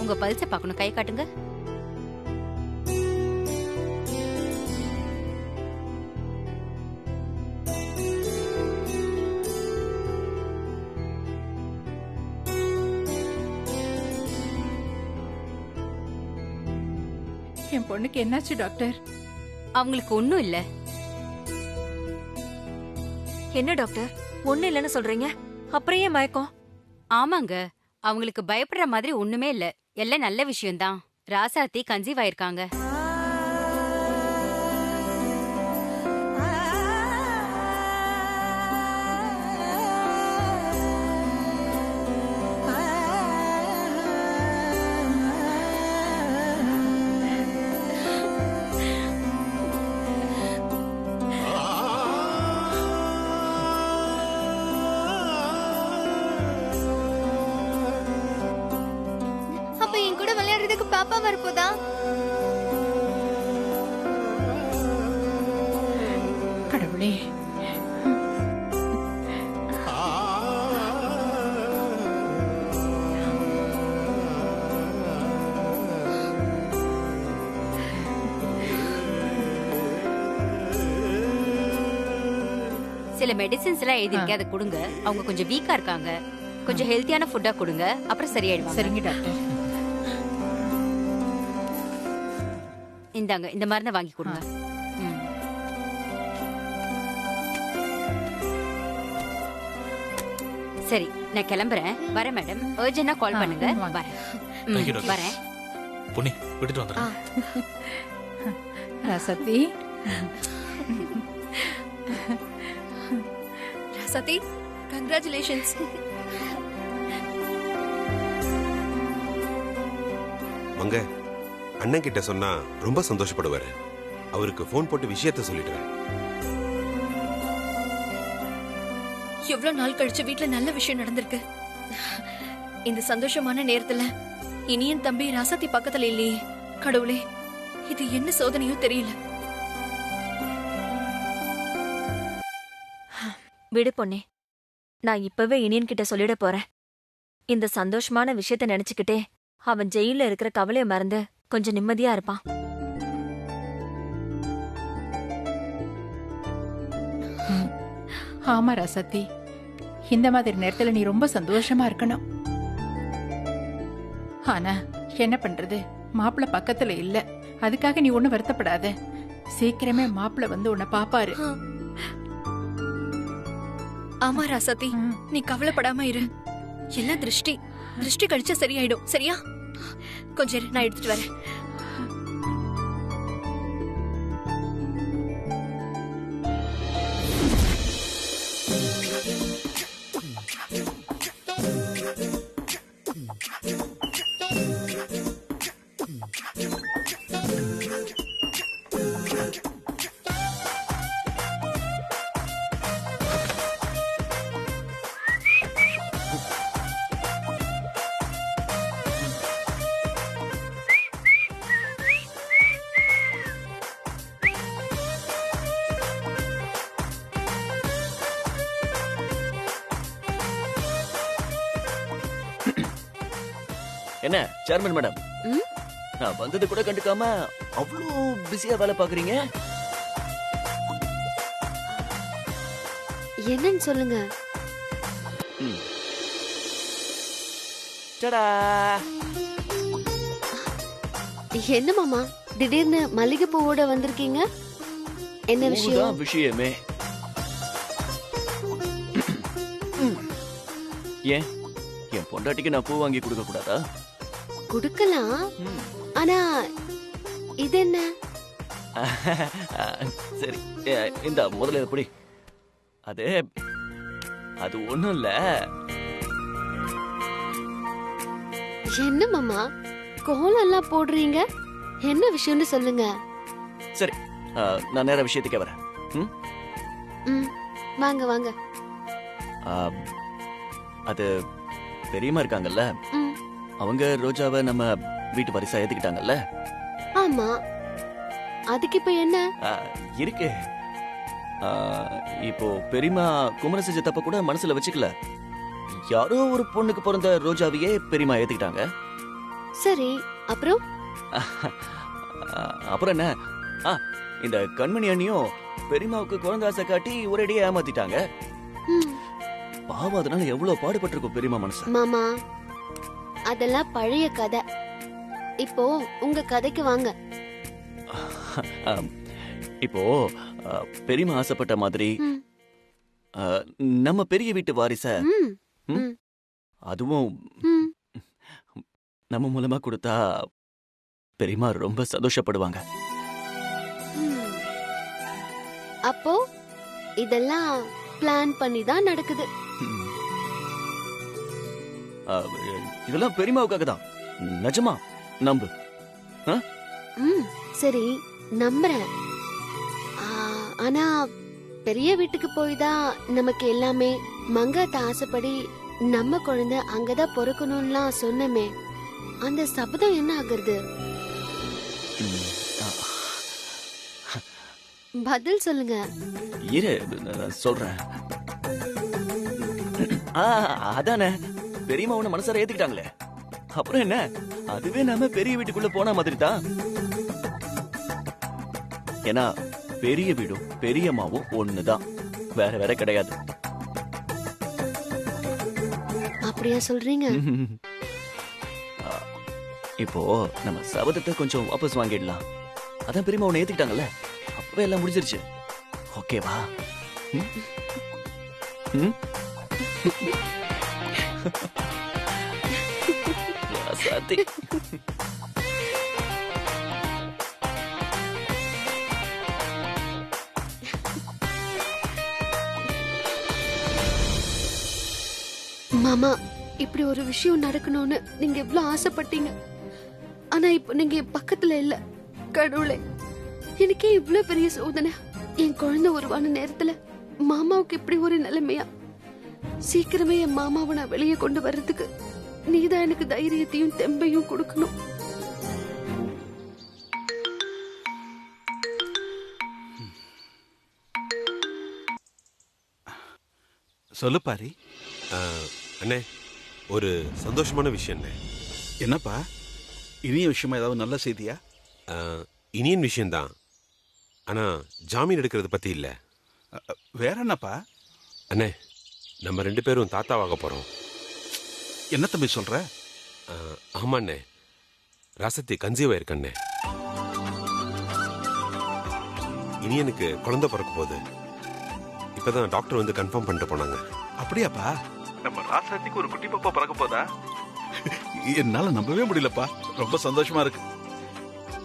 உங்க பல்ஸ பார்க்கணும். கை காட்டுங்க. என் பொண்ணுக்கு என்னாச்சு டாக்டர்? அவங்களுக்கு ஒண்ணும் இல்ல. என்ன டாக்டர், ஒண்ணு இல்லன்னு சொல்றீங்க? அப்புறம் ஏன் மயக்கம்? ஆமாங்க, அவங்களுக்கு பயப்படுற மாதிரி ஒண்ணுமே இல்ல. எல்லாம் நல்ல விஷயம்தான். ராசாத்தி கன்சீவ் ஆயிருக்காங்க. பாப்பா வரப்போதா? கடவுளே, சில மெடிசின்ஸ் எல்லாம் எழுதிருக்கேன், அதை கொடுங்க. அவங்க கொஞ்சம் வீக்கா இருக்காங்க. கொஞ்சம் ஹெல்த்தியான ஃபுட்டா கொடுங்க, அப்புறம் சரியாயிடுவாங்க. சரிங்க டாக்டர். இந்தாங்க, இந்த மருந்தை வாங்கி கொடுங்க. சரி, நான் கிளம்புறேன். வரேன் மேடம். அர்ஜென்ட்டா கால் பண்ணுங்க. வரேன். வரேன். பொன்னி, விட்டுட்டு வந்துடுறேன். ராசாத்தி, ராசாத்தி, கங்க்ராச்சுலேஷன்ஸ். மங்க, அண்ணன் கிட்ட சொன்னா ரொம்ப சந்தோஷப்படுவாரு. அவருக்கு போன் போட்டு விஷயத்த சொல்லிடுறேன். எவ்வளவு நாள் கழிச்சு வீட்ல நல்ல விஷயம் நடந்திருக்கு. இந்த சந்தோஷமான நேரத்துல இனியன் தம்பி ராசாத்தி பக்கத்துல இல்லையே. கடவுளே, இது என்ன சோதனையோ தெரியல. விடு பொண்ணே, நான் இப்பவே இனியன் கிட்ட சொல்லிட போறேன். இந்த சந்தோஷமான விஷயத்த நினைச்சுக்கிட்டே அவன் ஜெயில இருக்கிற கவலைய மறந்து கொஞ்சம் நிம்மதியா இருப்பான். ஆமா ராசாத்தி, இந்த மாதிரி நேரத்துல நீ ரொம்ப சந்தோஷமா இருக்கணும். ஆனா என்ன பண்றது, மாப்பிள்ள பக்கத்துல இல்ல. அதுக்காக நீ ஒண்ணு வருத்தப்படாத. சீக்கிரமே மாப்பிள்ள வந்து உன்னை பாப்பாரு. ஆமா ராசாத்தி, நீ கவலைப்படாம இரு. எல்லாம் திருஷ்டி கழிச்சா சரியாயிடும். சரியா? கொஞ்சம் நான் எடுத்துட்டு வரேன். என்ன சேர்மன் மேடம், நான் வந்தது கூட கண்டுக்காம அவ்வளோ பிஸியா வேலை பாக்குறீங்க? என்னன்னு சொல்லுங்க. என்ன மாமா திடீர்னு மல்லிகை பூவோட வந்திருக்கீங்க? என்ன விஷயம்? விஷயமே ஏன் என் பொண்டாட்டிக்கு நான் பூ வாங்கி கொடுக்க கூடாதா? குடுக்கலாம். ஆனா இது என்ன? சரி, இந்த முதல்ல எப்படி? அது ஒண்ணும் இல்ல. என்ன மாமா கோலம் எல்லாம் போடுறீங்க? என்ன விஷயம்னு சொல்லுங்க. சரி, நான் நேர விஷயத்துக்கே வரேன். வாங்க வாங்க. அது பெரியம்மா இருக்காங்கல்ல, அவங்க ரோஜாவை நம்ம வீட்டு வரிசா ஏத்துக்கிட்டாங்கல்ல. ஆமா, அதுக்கு இப்ப என்ன இருக்கு? இப்போ பெரியம்மா குமர செஞ்ச தப்ப கூட மனசுல வச்சுக்கல. யாரோ ஒரு பொண்ணுக்கு பிறந்த ரோஜாவையே பெரியம்மா ஏத்துக்கிட்டாங்க. சரி, அப்புறம் அப்புறம் என்ன? இந்த கண்மணி அண்ணியும் பெரியம்மாவுக்கு குழந்தை ஆசை காட்டி ஒரேடியே ஏமாத்திட்டாங்க. ம், பாவம், அதனால எவ்வளவு பாடுபட்டிருக்கும் பெரியம்மா மனசு. மாமா அதெல்லாம் பழைய கதை. இப்போ உங்க கதைக்கு வாங்க. இப்போ பெரியம்மா ஆசைப்பட்ட மாதிரி ம். நம்ம பெரிய வீட்டு வாரிச ம், ம்? அதுவும் ம். நம்ம மூலமா கொடுத்தா பெரியம்மா ரொம்ப சந்தோஷப்படுவாங்க. ம். அப்போ இதெல்லாம் பிளான் பண்ணி தான் நடக்குது. ம். இதெல்லாம் பெரியம்மாவுக்காக தான். நிஜமா நம்பு. ம், சரி நம்புறேன். ஆனா பெரிய வீட்டுக்கு போய் தான் நமக்கு எல்லாமே. மங்காத்த ஆசைப்படி நம்ம குழந்தை அங்கதான் பொறுக்கணும்லாம் சொன்னமே, அந்த சபதம் என்ன ஆகுறது? ம். பதில் சொல்லுங்க. இரு, நான் சொல்றேன். அதானே, பெரியம்மா உன்னை மனசார ஏத்துக்கிட்டாங்களே, அப்புறம் என்ன? அதுவே நாம பெரிய வீட்டுக்குள்ள போன மாதிரி தான். ஏன்னா பெரிய வீடும் பெரியம்மாவும் ஒண்ணுதான், வேற வேற கிடையாது. அப்படியா சொல்றீங்க? இப்போ நம்ம சபதத்தை கொஞ்சம் வாபஸ் வாங்கிடலாம். அதான் பெரியம்மா உன்னை ஏத்துக்கிட்டாங்கல்ல, அப்பவே எல்லாம் முடிஞ்சிருச்சு. ஓகேவா? ம்? ம்? ராசாத்தி. மாமா, இப்படி ஒரு விஷயம் நடக்கணும்னு நீங்க எவ்வளவு ஆசைப்பட்டீங்க. ஆனா இப்ப நீங்க என் பக்கத்துல இல்ல. கடவுளே, எனக்கே இவ்வளவு பெரிய சோதனை. என் குழந்தை உருவான நேரத்துல மாமாவுக்கு இப்படி ஒரு நிலைமையா? சீக்கிரமே என் மாமாவை நான் வெளியே கொண்டு வர்றதுக்கு நீதான் எனக்கு தைரியத்தையும் தெம்பையும் கொடுக்கணும். சொல்லு பாரி. அண்ணே, ஒரு சந்தோஷமான விஷயம் அண்ணே. என்னப்பா, இனிய விஷயமா ஏதாவது நல்ல செய்தியா? இனியன் விஷயம்தான், ஆனா ஜாமீன் எடுக்கிறது பத்தி இல்ல. வேற என்னப்பா? அண்ணே, நம்ம 2 பேரும் தாத்தாவாக போறோம். என்ன தம்பி சொல்ற? ஆமா அண்ணே, ராசத்தி கன்சீவ் ஆயிருக்கண்ணே. இனியனுக்கு குழந்தை பிறக்க போகுது. இப்பதான் டாக்டர் வந்து கன்ஃபார்ம் பண்ணிட்டு போனாங்க. அப்படியாப்பா? நம்ம ராசாத்திக்கு ஒரு குட்டி பாப்பா பிறக்க போதா? என்னால நம்பவே முடியலப்பா, ரொம்ப சந்தோஷமா இருக்கு.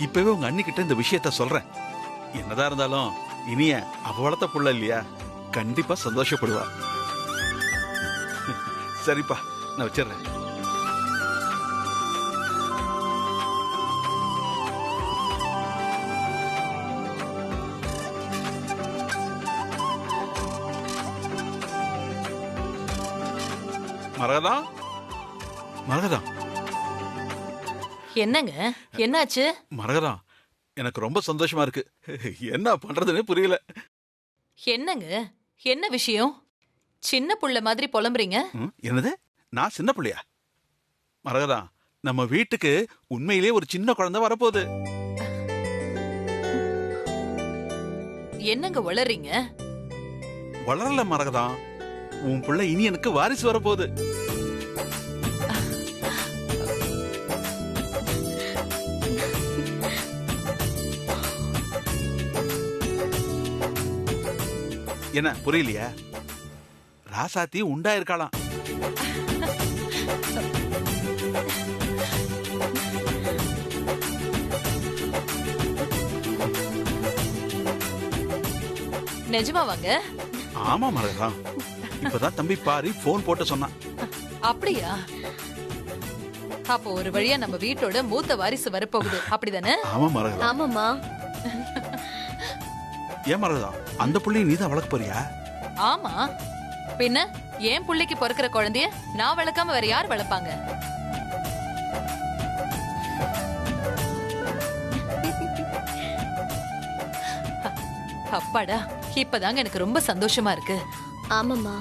இப்பவே உங்க அண்ணி கிட்ட இந்த விஷயத்த சொல்றேன். என்னதான் இருந்தாலும் இனிய அவ வளர்த்த புள்ள இல்லையா, கண்டிப்பா சந்தோஷப்படுவா. சரிப்பா, நான் வச்சிடுறேன். மரகதா, மரகதா, என்னங்க, என்னாச்சு? மரகதா, எனக்கு ரொம்ப சந்தோஷமா இருக்கு. என்ன பண்றதுன்னு புரியல. என்னங்க, என்ன விஷயம்? சின்ன புள்ள மாதிரி புலம்புறீங்க. என்னது, நான் சின்ன பிள்ளையா? மரகதா, நம்ம வீட்டுக்கு உண்மையிலேயே ஒரு சின்ன குழந்தை வரப்போகுது. என்னங்க வளர்றீங்க? வளரல மரகதா, உன் பிள்ளை இனி எனக்கு வாரிசு வரப்போகுது. என்ன புரியலையா? ராசாத்தி உண்டா இருக்கலாம். நிஜமாவாங்க? ஆமா மரகதா, இப்பதான் தம்பி பாரி போன் போட்டு சொன்னான். அப்படியா? அப்போ ஒரு வழியா நம்ம வீட்டோட மூத்த வாரிசு வரப்போகுது, அப்படிதானே? ஆமா மரகதா. ஆமாமா. ஏன் மரகதா, அந்த புள்ளைய நீதான் வளர்க்க போறியா? ஆமா, பின்ன என் புள்ளைக்கு பிறக்கிற குழந்தைய நான் வளர்க்காம வேற யார் வளர்ப்பாங்க? அப்பாடா, இப்பதாங்க எனக்கு ரொம்ப சந்தோஷமா இருக்கு. ஆமாம்மா,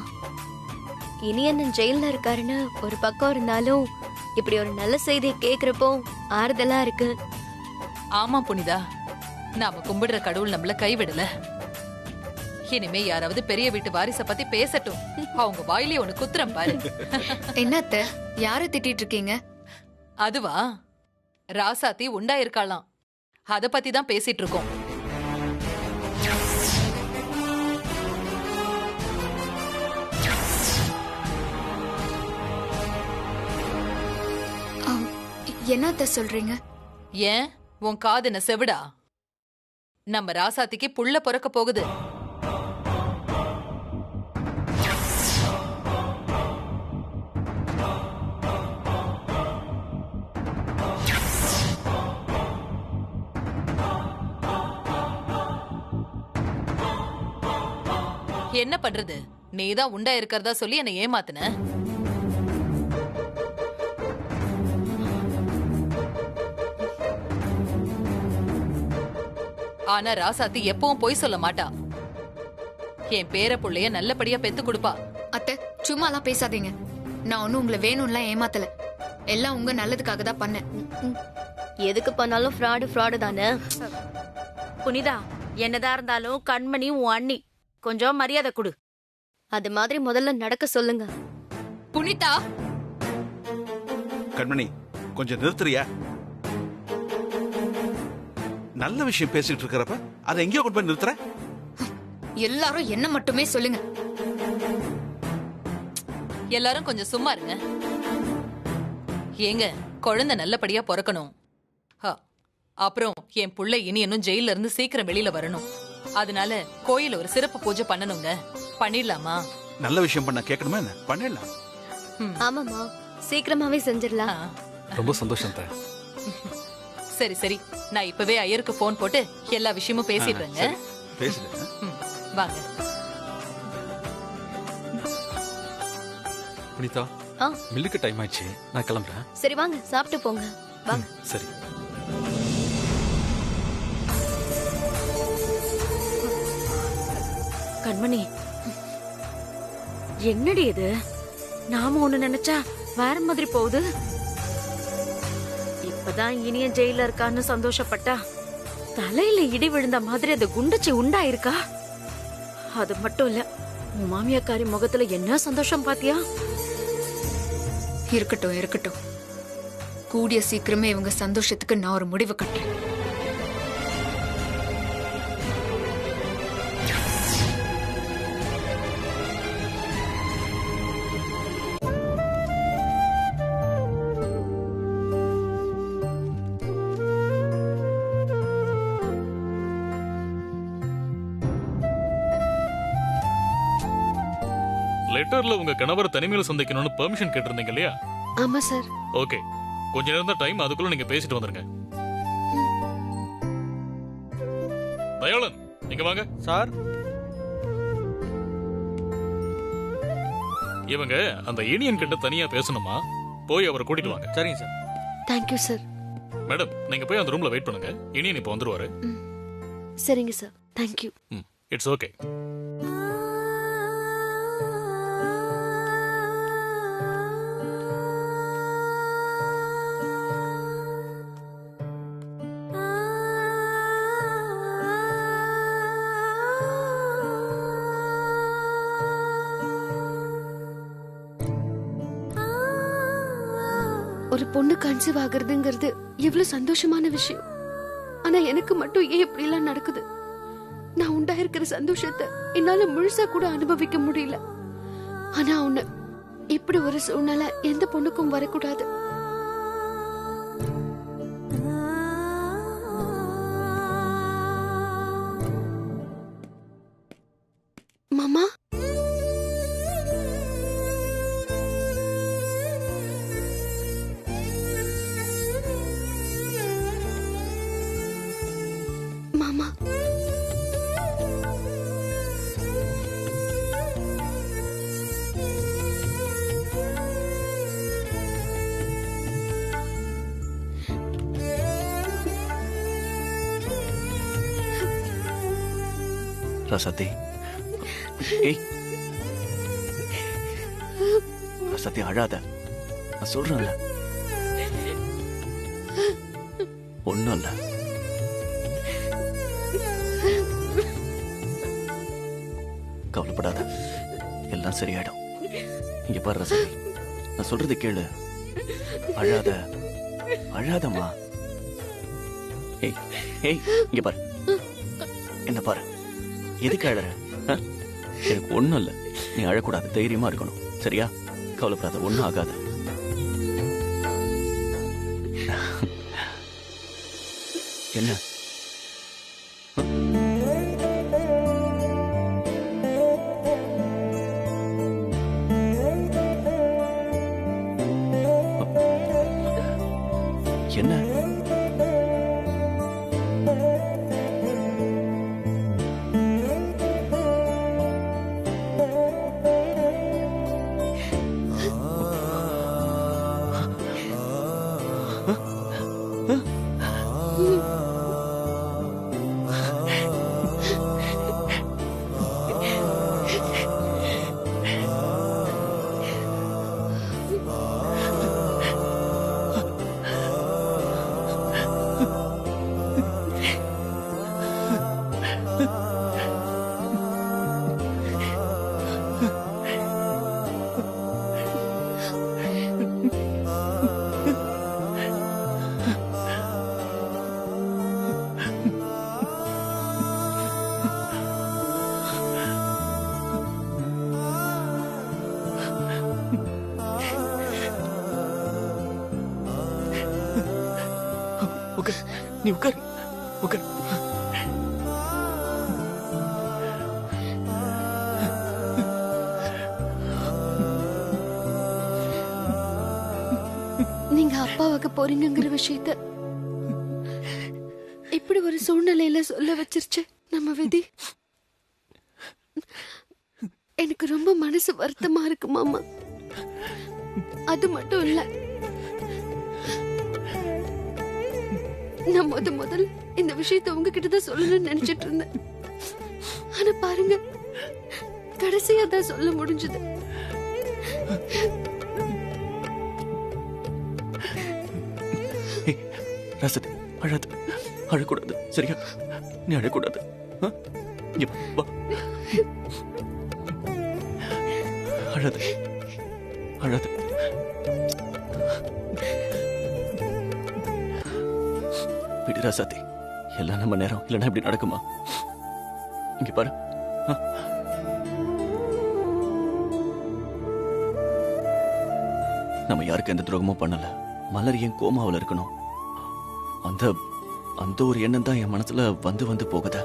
இனி என்ன ஜெயில இருக்காருன்னு ஒரு பக்கம் இருந்தாலும் இப்படி ஒரு நல்ல செய்தியை கேக்குறப்போ ஆறுதலா இருக்கு. ஆமா புனிதா, நாம கும்பிடுற கடவுள் நம்மள கைவிடல. இனிமே யாராவது பெரிய வீட்டு வாரிச பத்தி பேசட்டும், அவங்க வாயிலே ஒண்ணு குத்துறம் பாரு. என்னத்த யார திட்டிட்டு இருக்கீங்க? அதுவா, ராசாத்தி உண்டா இருக்காளாம், அத பத்தி தான் பேசிட்டு இருக்கோம். என்னத்த சொல்றீங்க? ஏன் உன் காது என்ன செவிடா? நம்ம ராசாத்திக்கு புள்ள பிறக்க போகுது. என்ன பண்றது, நீதான் உண்டா இருக்கிறதா சொல்லி என்ன ஏமாத்துன. ஆனா ராசாத்தி எப்பவும் பொய் சொல்ல மாட்டா. என் பேர புள்ளைய நல்லபடியா பெத்து கொடுப்பா. அத்தை சும்மாலாம் பேசாதீங்க. நான் ஒன்னும் உங்களை வேணும்லாம் ஏமாத்தல. எல்லாம் உங்க நல்லதுக்காக தான் பண்ணேன். எதுக்கு பண்ணாலும் ஃப்ராடு தானே. புனிதா, என்னதான் இருந்தாலும் கண்மணி உன் அண்ணி, கொஞ்சம் மரியாதை கொடு. அது மாதிரி முதல்ல நடக்க சொல்லுங்க. புனிதா, கண்மணி கொஞ்சம் நிறுத்துறியா? நல்ல விஷயம் பேசிட்டு இருக்கிறப்ப அதை எங்கேயோ கொண்டு போய் நிறுத்துற. எல்லாரும் என்ன மட்டுமே சொல்லுங்க. எல்லாரும் கொஞ்சம் சும்மா இருங்க. ஏங்க, குழந்தை நல்லபடியா பிறக்கணும். அப்புறம் என் புள்ள இனி இன்னும் ஜெயில இருந்து சீக்கிரம் வெளியில வரணும். அதனால கோயில ஒரு சிறப்பு பூஜை பண்ணணுங்க. பண்ணிடலாமா? நல்ல விஷயம் பண்ண கேட்கணுமா என்ன? பண்ணிடலாம். ஆமாமா, சீக்கிரமாவே செஞ்சிடலாம். ரொம்ப சந்தோஷம் தான். சரி சரி, நான் இப்பவே ஐயருக்கு போன் போட்டு எல்லா விஷயமும் பேசிடுறேங்க. வாங்க. புனிதா, மில்லுக்கு டைம் ஆயிடுச்சு, நான் கிளம்புறேன். சரி வாங்க, சாப்பிட்டு போங்க. வாங்க. சரி. கண்மணி, என்னடி இது? நாம ஒண்ணு நினைச்சா வேற மாதிரி போகுது. இப்பதான் இனிய ஜெயில இருக்கான்னு சந்தோஷப்பட்டா, தலையில இடி விழுந்த மாதிரி அந்த குண்டச்சி உண்டாயிருக்கா. அது மட்டும் இல்ல, உன் மாமியாக்காரி முகத்துல என்ன சந்தோஷம் பாத்தியா? இருக்கட்டும் இருக்கட்டும், கூடிய சீக்கிரமே இவங்க சந்தோஷத்துக்கு நான் ஒரு முடிவு கட்டுறேன். லெட்டர்ல உங்க கணவரை தனிமையில சந்திக்கணும்னு பெர்மிஷன் கேட்டிருந்தீங்க இல்லையா? ஆமா சார். ஓகே, கொஞ்ச நேரம் தான் டைம், அதுக்குள்ள நீங்க பேசிட்டு வந்துருங்க. தயாளன், நீங்க வாங்க. சார், இவங்க அந்த இனியன் கிட்ட தனியா பேசணுமா, போய் அவரை கூட்டிட்டு வாங்க. சரிங்க சார். Thank you sir. மேடம், நீங்க போய் அந்த ரூம்ல வெயிட் பண்ணுங்க. இனியன் இப்ப வந்துருவாரு. சரிங்க சார், தேங்க்யூ. It's okay. ஒரு பொண்ணு கன்சீவ் ஆகுறதுங்கிறது எவ்வளவு சந்தோஷமான விஷயம். ஆனா எனக்கு மட்டும் ஏன் இப்படி எல்லாம் நடக்குது? நான் உண்டாயிருக்கிற சந்தோஷத்தை என்னால முழுசா கூட அனுபவிக்க முடியல. ஆனா ஒண்ணு, இப்படி ஒரு சூழ்நிலை எந்த பொண்ணுக்கும் வரக்கூடாது. மாமா, மாமா, ராசாத்தி, ஏய் ராசாத்தி, அழாத. நான் சொல்றேன்ல, ஒண்ணும் இல்ல. கவலைப்படாத, எல்லாம் சரியாயிடும். இங்க பாரு ரசதி, நான் சொல்றது கேளு. அழாத, அழாதம்மா. ஏய் ஏய், இங்க பாரு, என்ன பாரு. எதுக்கு அழற? எனக்கு ஒண்ணும் இல்ல. நீ அழக்கூடாது, தைரியமா இருக்கணும். சரியா? கவலைப்படாத, ஒண்ணும் ஆகாது. என்ன? என்ன? நீ உட்கார், உட்கார். நீங்க அப்பாவுக்கு போறீங்கிற விஷயத்த இப்படி ஒரு சூழ்நிலையில சொல்ல வச்சிருச்சு நம்ம விதி. எனக்கு ரொம்ப மனசு வருத்தமா இருக்கு மாமா. அது மட்டும் இல்ல, நான் முதல் இந்த விஷயத்த உங்ககிட்ட தான் சொல்லணும்னு நினைச்சிட்டு இருந்தேன். ஆனா பாருங்க, கடைசியா தான் சொல்ல முடிஞ்சது. ரசதி, அழாது, அழக்கூடாது. சரியா? நீ அழக்கூடாது. அழாது, அழாது. விடு ரசதி, எல்லாம் நம்ம நேரம். இல்லைன்னா இப்படி நடக்குமா? இங்க பாரு. நம்ம யாருக்கு எந்த துரோகமும் பண்ணல. மலர் ஏன் கோமாவில் இருக்கணும்? அந்த அந்த ஒரு எண்ணம் தான் என் மனசுல வந்து வந்து போகுது.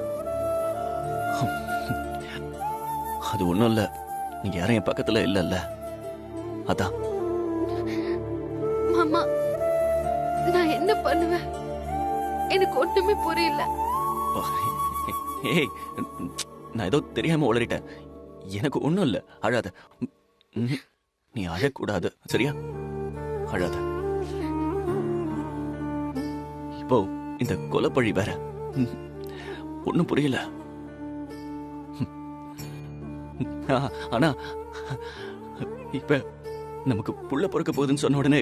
அது ஒண்ணும் இல்ல, நீங்க யாரும் என் பக்கத்துல இல்லல்ல, அதான். மாமா, நான் என்ன பண்ணுவேன்? எனக்கு ஒண்ணுமே புரியல. ஏய், நான் ஏதோ தெரியாம உளறிட்டேன். எனக்கு ஒண்ணும் இல்ல, அழாத. நீ அழக்கூடாது. சரியா? அழாத. இப்போ இந்த கொலைப்பழி வேற. ஒண்ணும் புரியல. ஆனா இப்ப நமக்கு புள்ள பிறக்க போகுதுன்னு சொன்ன உடனே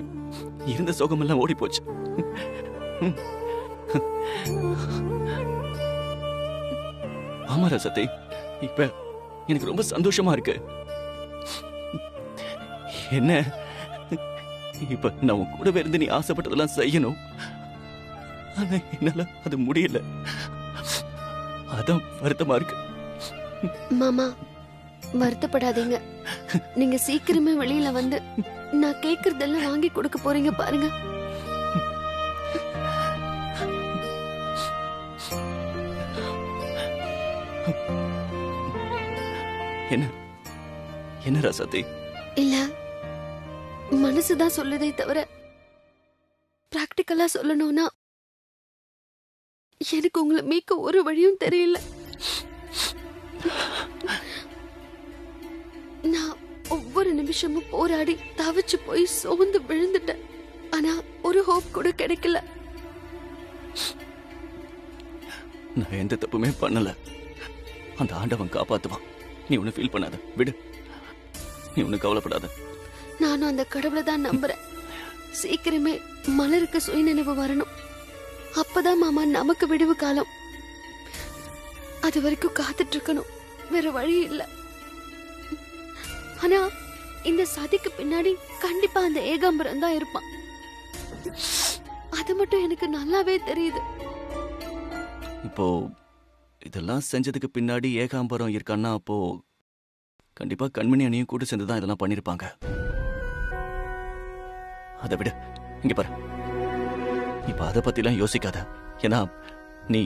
இருந்த சோகம் எல்லாம் ஓடி போச்சு. ஆமா ரசத்தை, இப்ப எனக்கு ரொம்ப சந்தோஷமா இருக்கு. என்ன, இப்ப நான் உன் கூடவே இருந்து நீ ஆசைப்பட்டதெல்லாம் செய்யணும். ஆனா என்னால அது முடியல. அதான் வருத்தமா இருக்கு. மாமா, வருத்தப்படாதீங்க. நீங்க சீக்கிரமே வெளியில வந்து நான் கேக்குறதெல்லாம் வாங்கி கொடுக்க போறீங்க பாருங்க. என்ன என்ன ரசதி? இல்ல, மனசுதான் சொல்லுதே தவிர பிராக்டிக்கலா சொல்லணும்னா எனக்கு உங்களை மீட்க ஒரு வழியும் தெரியல. நான் ஒவ்வொரு நிமிஷமும் போராடி தவிச்சு போய் சோர்ந்து விழுந்துட்டேன். ஆனா ஒரு ஹோப் கூட கிடைக்கல. நான் எந்த தப்புமே பண்ணல. அந்த ஆண்டவன் காப்பாத்துவான். நீ ஒண்ணு ஃபீல் பண்ணாத, விடு. நீ ஒண்ணு கவலைப்படாத. நானும் அந்த கடவுளை தான் நம்புறேன். சீக்கிரமே மலருக்கு சுயநினைவு வரணும். அப்பதான் மாமா நமக்கு விடுவு காலம். அது வரைக்கும் காத்துட்டு இருக்கணும், வேற வழி இல்ல. ஆனா இந்த சதிக்கு பின்னாடி கண்டிப்பா அந்த ஏகாம்பரம் தான் இருப்பான். அது மட்டும் எனக்கு நல்லாவே தெரியுது. இப்போ இதெல்லாம் செஞ்சதுக்கு பின்னாடி ஏகாம்பரம் இருக்கான்னா அப்போ கண்டிப்பா கண்மணி அணியும் கூட சேர்ந்துதான் இதெல்லாம் பண்ணிருப்பாங்க. அதை விட இங்க பாரு, இப்ப அதை பத்திலாம் யோசிக்காத. ஏன்னா நீ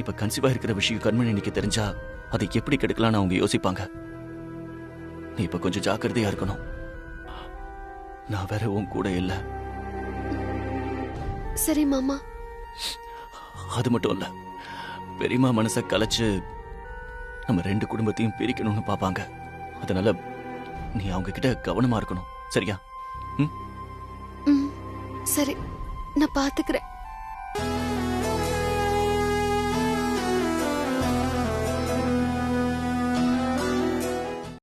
இப்ப கன்சீவா இருக்கிற விஷயம் கண்மணி அணிக்கு தெரிஞ்சா அதை எப்படி கெடுக்கலாம்னு அவங்க யோசிப்பாங்க. நீ இப்ப கொஞ்சம் ஜாக்கிரதையா இருக்கணும். நான் வேற உன் கூட இல்ல. சரி மாமா. அது மட்டும் இல்ல, பெரியம்மா மனசை கலைச்சு நம்ம 2 குடும்பத்தையும் பிரிக்கணும்னு பாப்பாங்க. அதனால நீ அவங்க கிட்ட கவனமா இருக்கணும், சரியா? சரி, நான் பாத்துக்கிறேன்.